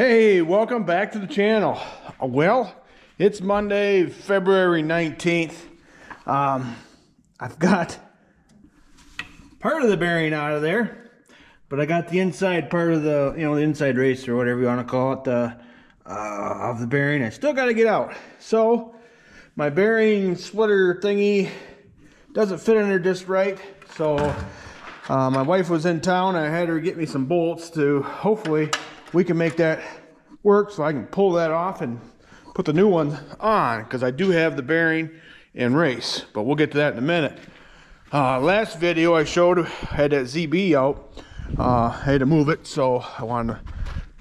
Hey, welcome back to the channel. Well, it's Monday, February 19th. I've got part of the bearing out of there, but I got the inside part of the, the inside race or whatever you want to call it, of the bearing. I still got to get out. So my bearing splitter thingy doesn't fit in there just right. So my wife was in town. I had her get me some bolts to hopefully we can make that work so I can pull that off and put the new one on, because I do have the bearing and race, but we'll get to that in a minute. Last video I showed I had that ZB out. I had to move it, so I wanted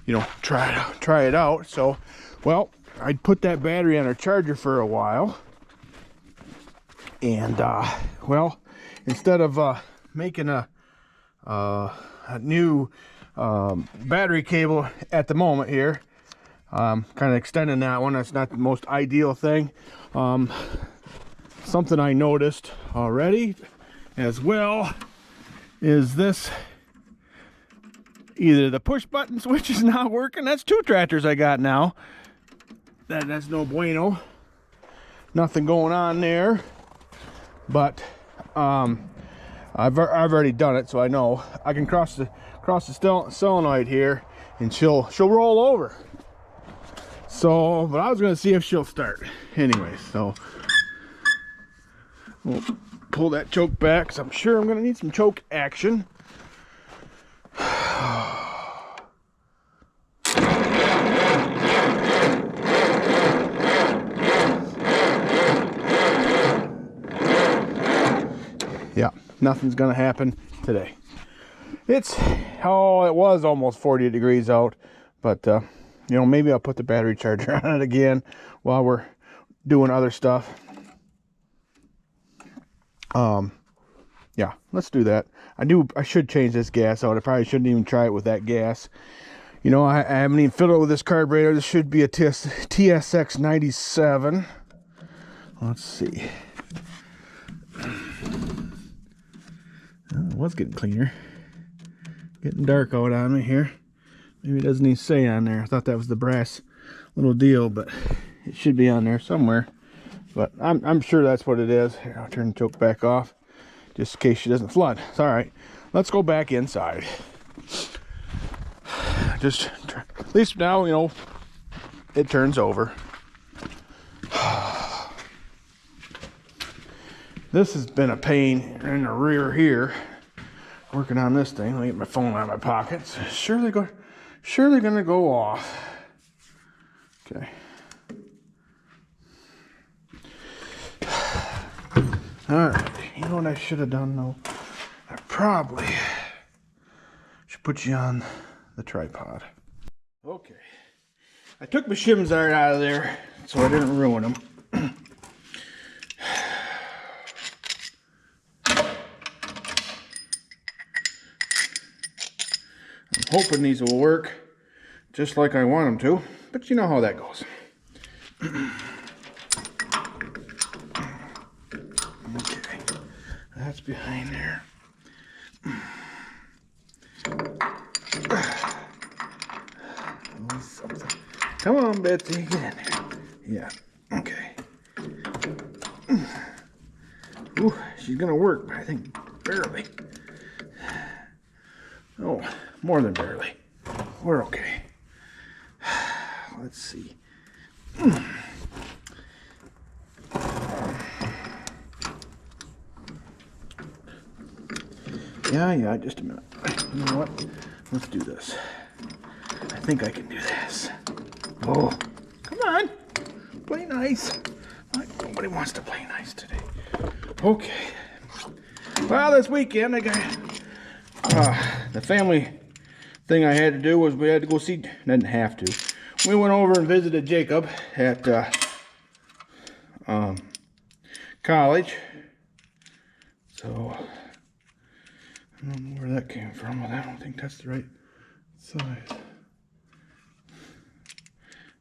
to, try it out. So, well, I'd put that battery on our charger for a while, and well, instead of making a new battery cable at the moment here, kind of extending that one. That's not the most ideal thing. Something I noticed already as well is this: either the push button switch is not working. That's two tractors I got now. That's no bueno. Nothing going on there, but I've already done it, so I know I can cross the solenoid here and she'll roll over. So, but I was gonna see if she'll start anyway. So we'll pull that choke back, because I'm sure I'm gonna need some choke action. Yeah, nothing's gonna happen today. It was almost 40 degrees out, but maybe I'll put the battery charger on it again while we're doing other stuff. Yeah, let's do that. I should change this gas out. I probably shouldn't even try it with that gas. I haven't even filled it with this carburetor. This should be a TSX 97. Let's see. It was getting cleaner. Getting dark out on me here. Maybe it doesn't even say on there. I thought that was the brass little deal, but it should be on there somewhere. But I'm sure that's what it is. Here, I'll turn the choke back off just in case she doesn't flood. It's all right. Let's go back inside. Just at least now it turns over. This has been a pain in the rear here, working on this thing. Let me get my phone out of my pockets. Sure they're gonna go off. Okay. All right. You know what I should have done though? I probably should put you on the tripod. Okay. I took my shims out of there so I didn't ruin them. Hoping these will work just like I want them to, but you know how that goes. Okay, that's behind there. Come on, Betsy, get in there. Yeah, okay. Ooh, she's gonna work, but I think barely. Oh, more than barely. We're okay. Let's see. Yeah, just a minute. You know what? Let's do this. I think I can do this. Oh, come on. Play nice. Nobody wants to play nice today. Okay. Well, this weekend I got the family thing I had to do was we had to go see, didn't have to. We went over and visited Jacob at college. So I don't know where that came from, but I don't think that's the right size.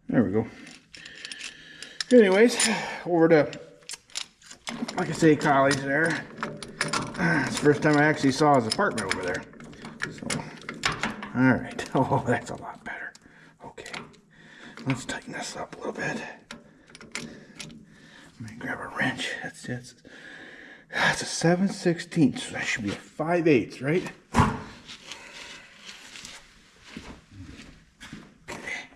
There we go. Anyways, over to, like I say, college there. It's the first time I actually saw his apartment over there. So, all right. Oh, that's a lot better. Okay. Let's tighten this up a little bit. Let me grab a wrench. That's a 7/16, so that should be a 5/8, right? Okay.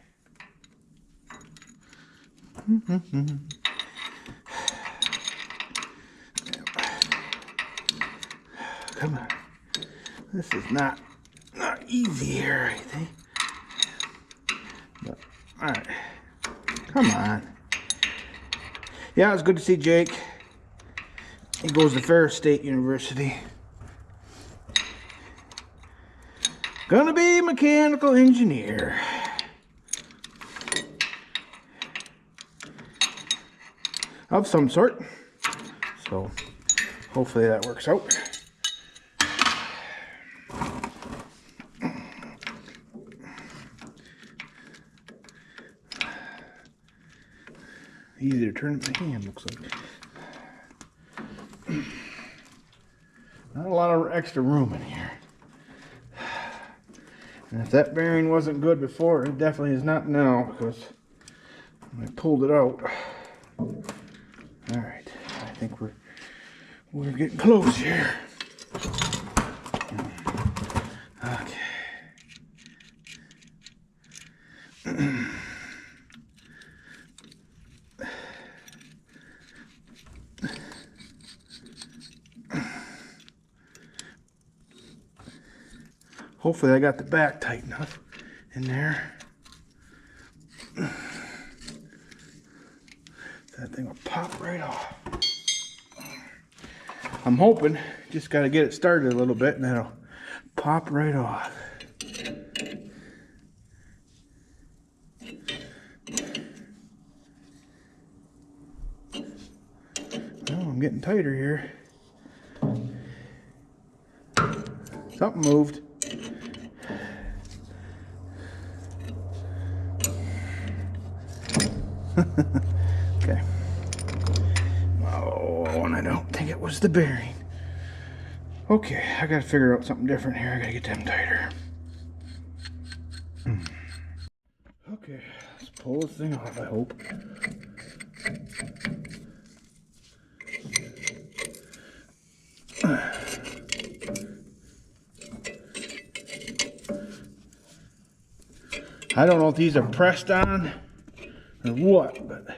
Come on. This is not easy here, I think. But, all right. Come on. Yeah, it's good to see Jake. He goes to Ferris State University. Gonna be a mechanical engineer. Of some sort. So, hopefully that works out. Easy to turn my hand, looks like. Not a lot of extra room in here. And if that bearing wasn't good before, it definitely is not now, because I pulled it out. Alright, I think we're getting close here. Okay. Hopefully I got the back tight enough in there. That thing will pop right off. I'm hoping, just got to get it started a little bit and that'll pop right off. Oh, I'm getting tighter here. Something moved. Okay. Oh, and I don't think it was the bearing. Okay, I gotta figure out something different here. I gotta get them tighter. Okay, let's pull this thing off, I hope. I don't know if these are pressed on or what, but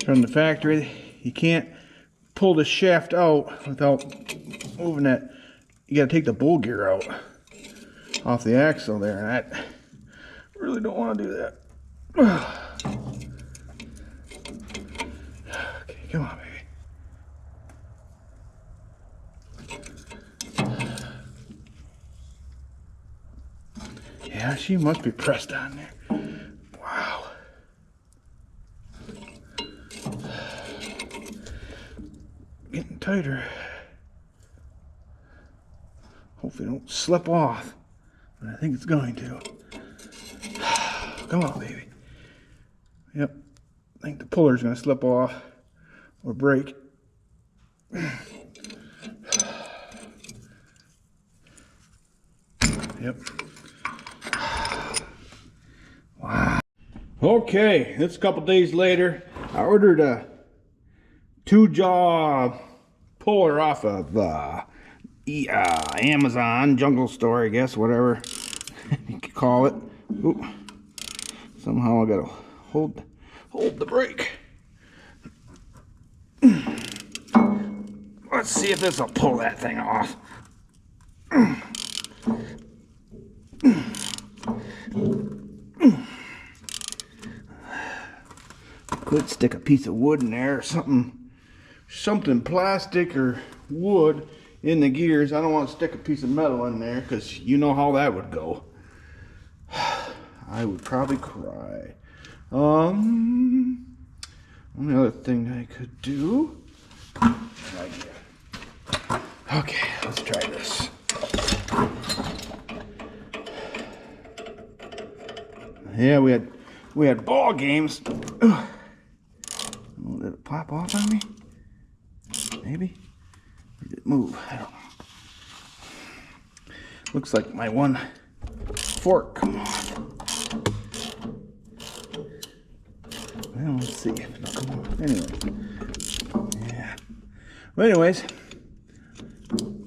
from the factory, you can't pull the shaft out without moving that. You gotta take the bull gear out off the axle there, and I really don't want to do that. Okay, come on, baby. Yeah, she must be pressed on there. Wow. Getting tighter. Hopefully it don't slip off. But I think it's going to. Come on, baby. Yep. I think the puller's going to slip off or break. Yep. Wow. Okay, it's a couple days later. I ordered a 2-jaw puller off of Amazon, Jungle Store, I guess, whatever you could call it. Ooh. Somehow I gotta hold the brake. Let's see if this will pull that thing off. Could stick a piece of wood in there or something plastic or wood in the gears. I don't want to stick a piece of metal in there because you know how that would go. I would probably cry. Only other thing I could do. Okay, let's try this. Yeah, we had ball games. Oh, did it pop off on me? Maybe? Or did it move? I don't know. Looks like my one fork come off. Well, let's see if it'll come off. Anyway. Yeah. Well, anyways,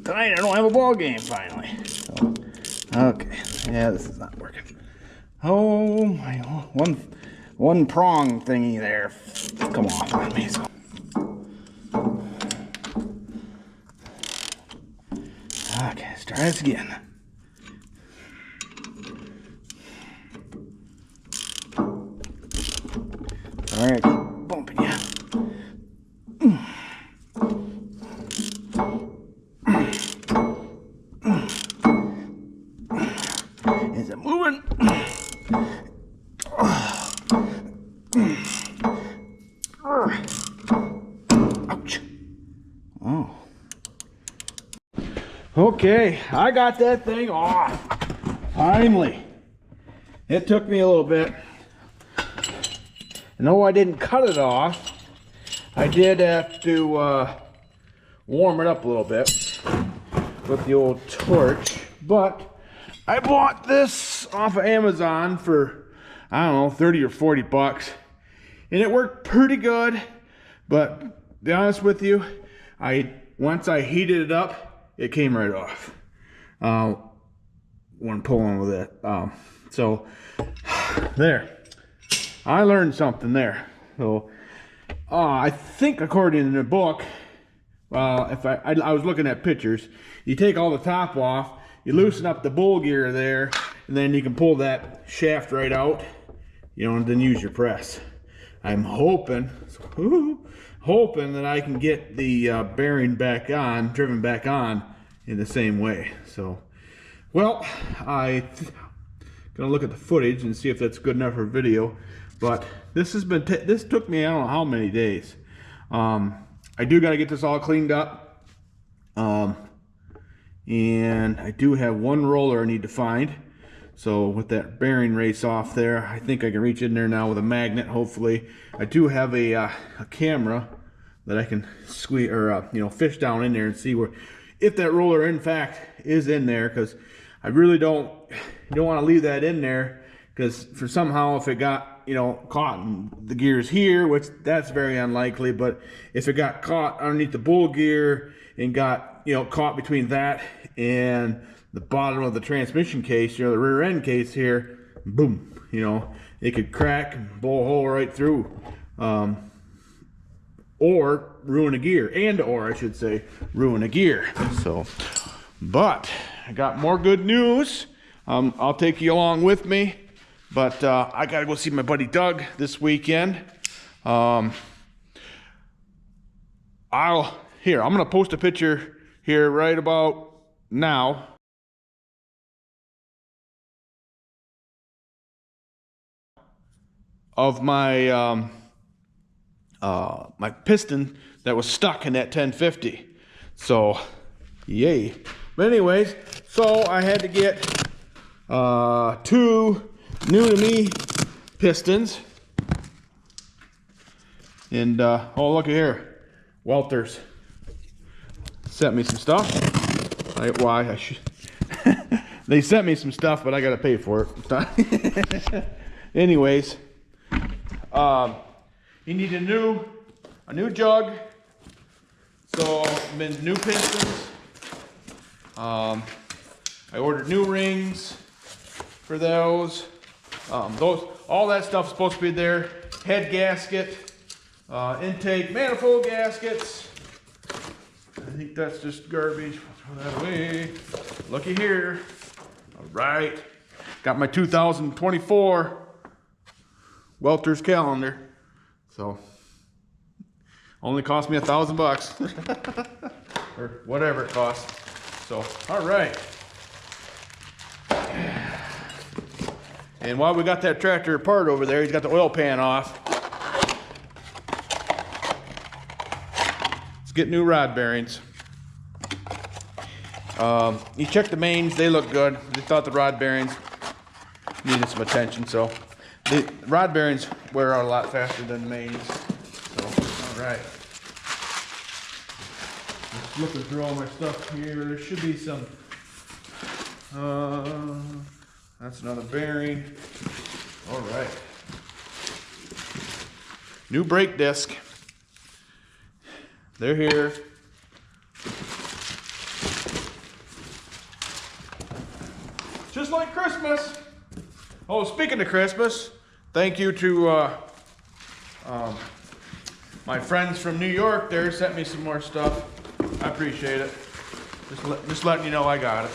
tonight I don't have a ball game finally. So, okay. Yeah, this is not working. Oh my, one prong thingy there come off on me. So. Okay, let's try this again. All right, bumping you. Is it moving? Ouch. Oh. Okay, I got that thing off. Finally. It took me a little bit. No, I didn't cut it off. I did have to warm it up a little bit with the old torch. But I bought this off of Amazon for, I don't know, 30 or 40 bucks. And it worked pretty good. But to be honest with you, once I heated it up, it came right off when pulling with it. So there, I learned something there. So I think according to the book, if I was looking at pictures, you take all the top off, you loosen up the bull gear there, and then you can pull that shaft right out, and then use your press. I'm hoping that I can get the bearing back on, driven back on in the same way. So, well, I'm gonna look at the footage and see if that's good enough for video. But this took me, I don't know how many days. I do got to get this all cleaned up, and I do have one roller I need to find. So with that bearing race off there, I think I can reach in there now with a magnet. Hopefully, I do have a camera that I can squeeze or fish down in there and see if that roller in fact is in there, because I really don't want to leave that in there, because for somehow if it got caught in the gears here, which that's very unlikely, but if it got caught underneath the bull gear and got caught between that and the bottom of the transmission case, the rear end case here, boom, it could crack and blow a hole right through, or ruin a gear, or I should say ruin a gear. So, but I got more good news. I'll take you along with me, but I gotta go see my buddy Doug this weekend. I'm gonna post a picture here right about now of my my piston that was stuck in that 1050. So yay. But anyways, so I had to get 2 new to me pistons, and oh, looky here, Welters sent me some stuff. I should they sent me some stuff, but I gotta pay for it. Anyways, you need a new jug, so new pistons. I ordered new rings for those. All that stuff's supposed to be there. Head gasket, intake, manifold gaskets. I think that's just garbage. I'll throw that away. Looky here. All right. Got my 2024 Welter's calendar. So only cost me $1,000 or whatever it costs. So, all right. And while we got that tractor apart over there, he's got the oil pan off. Let's get new rod bearings. He checked the mains, they look good. They thought the rod bearings needed some attention, so the rod bearings wear out a lot faster than the mains. So, all right. looking through all my stuff here. There should be some, that's another bearing. All right. New brake disc. They're here. Just like Christmas. Oh, speaking of Christmas, thank you to my friends from New York there sent me some more stuff. I appreciate it. Just letting you know I got it.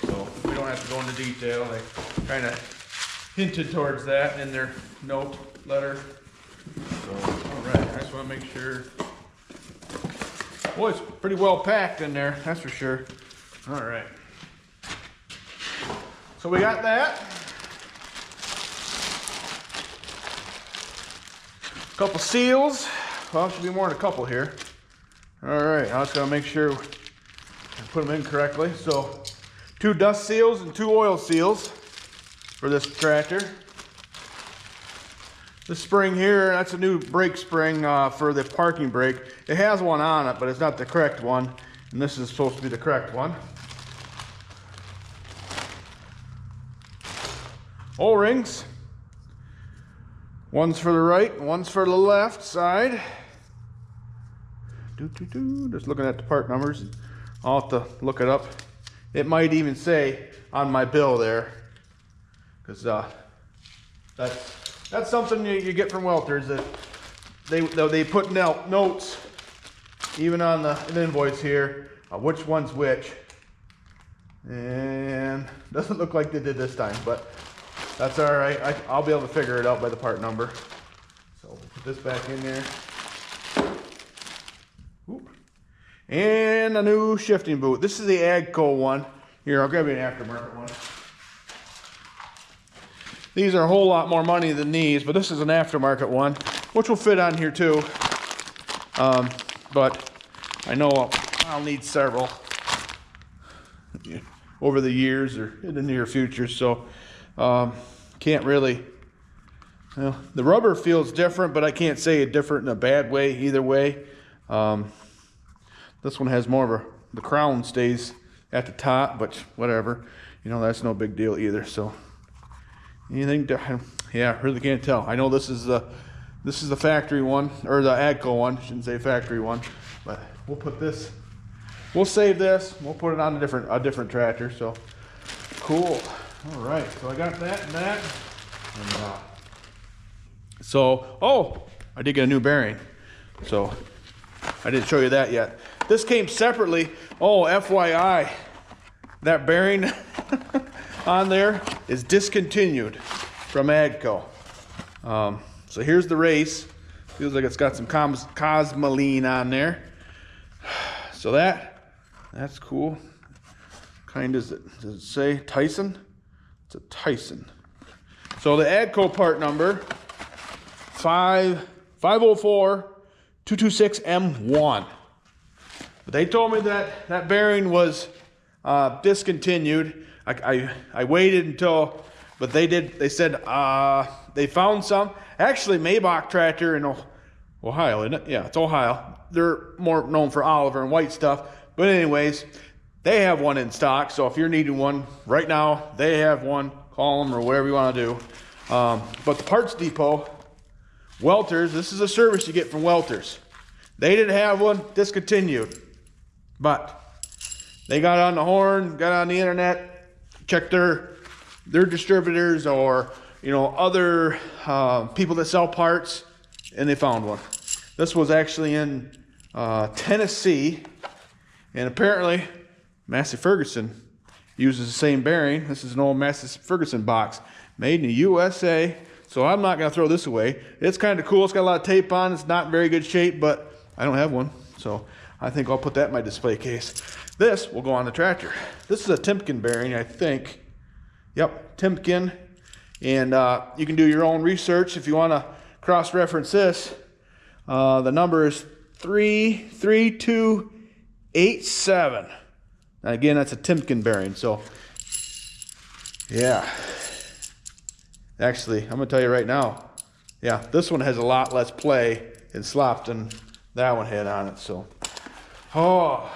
So we don't have to go into detail. They kind of hinted towards that in their note letter. So, all right, I just want to make sure. Boy, it's pretty well packed in there, that's for sure. All right. So we got that. A couple seals. Well, should be more than a couple here. All right, I was gonna make sure I put them in correctly. So 2 dust seals and 2 oil seals for this tractor. The spring here, that's a new brake spring for the parking brake. It has one on it, but it's not the correct one. And this is supposed to be the correct one. O-rings. One's for the right, one's for the left side. Just looking at the part numbers. I'll have to look it up. It might even say on my bill there, because that's something you get from welters, that they put notes even on the invoice here, which one's which. And doesn't look like they did this time, but that's all right. I'll be able to figure it out by the part number. So we'll put this back in there. Oop. And a new shifting boot. This is the AGCO one. Here, I'll grab you an aftermarket one. These are a whole lot more money than these, but this is an aftermarket one, which will fit on here too. But I know I'll need several over the years or in the near future, so can't really, the rubber feels different, but I can't say it different in a bad way either way. This one has more of the crown stays at the top, but whatever, that's no big deal either. So anything different? Yeah, really can't tell. I know this is the factory one, or the AGCO one. Shouldn't say factory one, but we'll put this. We'll save this. We'll put it on a different tractor. So cool. All right. So I got that and that. And, I did get a new bearing. So I didn't show you that yet. This came separately. Oh, FYI, that bearing on there is discontinued from AGCO. So here's the race. Feels like it's got some cosmoline on there. So that's cool. Kind of, does it say Tyson? It's a Tyson. So the AGCO part number 504-226M1. But they told me that bearing was discontinued. I waited until, but they said they found some. Actually, Maybach tractor in Ohio, isn't it? Yeah, it's Ohio. They're more known for Oliver and white stuff. But anyways, they have one in stock. So if you're needing one right now, they have one. Call them or whatever you want to do. But the parts depot, Welters, this is a service you get from Welters. They didn't have one, discontinued. But they got on the horn, got on the internet, checked their distributors or other people that sell parts, and they found one. This was actually in Tennessee, and apparently Massey Ferguson uses the same bearing. This is an old Massey Ferguson box, made in the USA. So I'm not gonna throw this away. It's kind of cool. It's got a lot of tape on. It's not in very good shape, but I don't have one, so I think I'll put that in my display case. This will go on the tractor. This is a Timken bearing, I think. Yep, Timken. And you can do your own research if you want to cross-reference this. The number is 33287. And again, that's a Timken bearing. So, yeah. Actually, I'm going to tell you right now. Yeah, this one has a lot less play and slop than that one had on it. So, Oh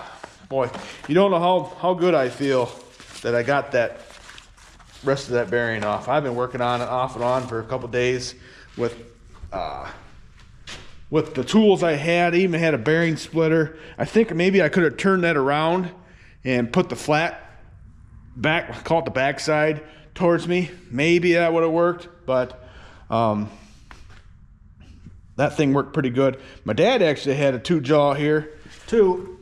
boy, you don't know how good I feel that I got that rest of that bearing off. I've been working on it off and on for a couple days with the tools I had. I even had a bearing splitter. I think maybe I could have turned that around and put the flat back, call it the backside towards me. Maybe that would have worked, but that thing worked pretty good. My dad actually had a 2-jaw here too,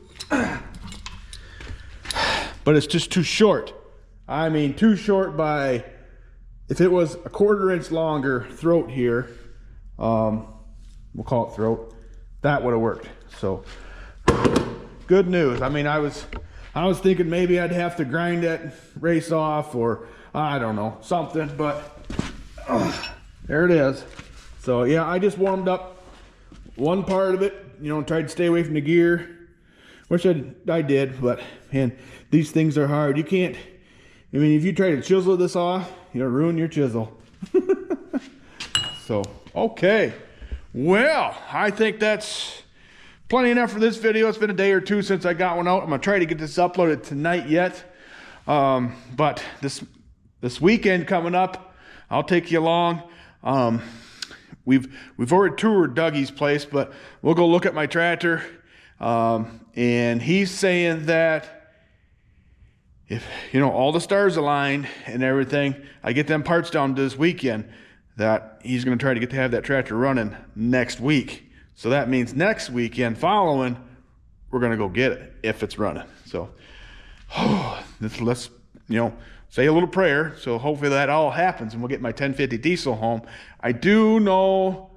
but it's just too short. I mean, too short by, if it was a 1/4 inch longer throat here, we'll call it throat, that would have worked. So good news. I mean, I was thinking maybe I'd have to grind that race off, or I don't know, something, but there it is. So yeah, I just warmed up one part of it, you know, tried to stay away from the gear, which I did, but man, these things are hard. You can't, I mean, if you try to chisel this off, you'll ruin your chisel. So, okay. Well, I think that's plenty enough for this video. It's been a day or two since I got one out. I'm gonna try to get this uploaded tonight yet. But this weekend coming up, I'll take you along. We've already toured Dougie's place, but we'll go look at my tractor. And he's saying that if, you know, all the stars aligned and everything, I get them parts down this weekend, that he's going to try to get to have that tractor running next week. So that means next weekend following, we're going to go get it if it's running. So let's, you know, say a little prayer. So hopefully that all happens and we'll get my 1050 diesel home. I do know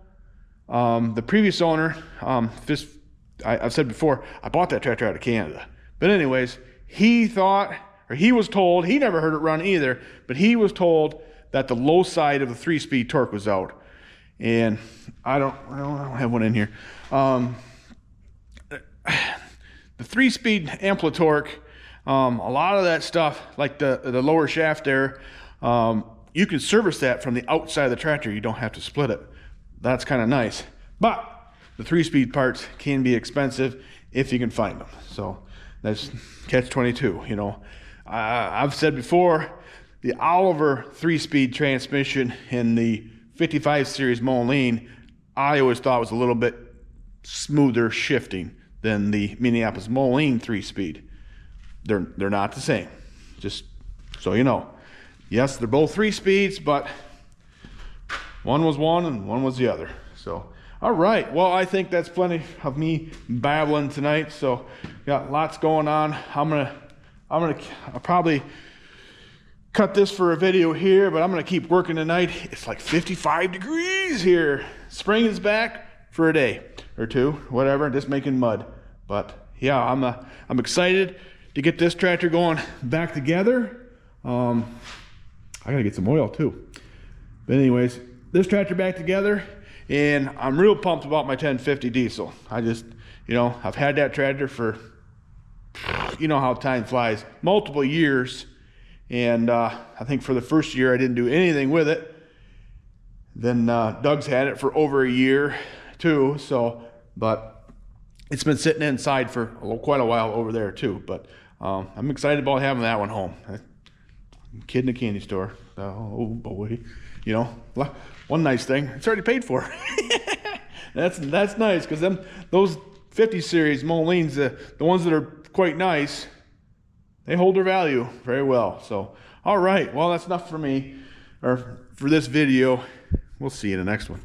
the previous owner, I've said before, I bought that tractor out of Canada. But anyways, he thought, or he was told, he never heard it run either, but he was told that the low side of the 3-speed torque was out. And I don't have one in here. The 3-speed amplitorque, a lot of that stuff, like the lower shaft there, you can service that from the outside of the tractor. You don't have to split it. That's kind of nice. But the 3-speed parts can be expensive if you can find them. So that's catch-22, you know. I've said before, the Oliver 3-speed transmission in the 55 series Moline, I always thought was a little bit smoother shifting than the Minneapolis Moline 3-speed. They're not the same, just so you know. Yes, they're both 3-speeds, but one was one and one was the other. So, all right. Well, I think that's plenty of me babbling tonight. So, got lots going on. I'll probably cut this for a video here, but I'm gonna keep working tonight. It's like 55 degrees here. Spring is back for a day or two, whatever, just making mud. But yeah, I'm excited to get this tractor going back together. I gotta get some oil too. But anyways, this tractor back together, and I'm real pumped about my 1050 diesel. I just, you know, I've had that tractor for, you know how time flies, multiple years. And I think for the first year I didn't do anything with it. Then Doug's had it for over a year too. So, but it's been sitting inside for quite a while over there too. But I'm excited about having that one home. Kid in a candy store. Oh boy, you know, one nice thing, it's already paid for. That's nice, because those 50 series Molines, the ones that are quite nice, they hold their value very well. So, all right. Well, that's enough for me, or for this video. We'll see you in the next one.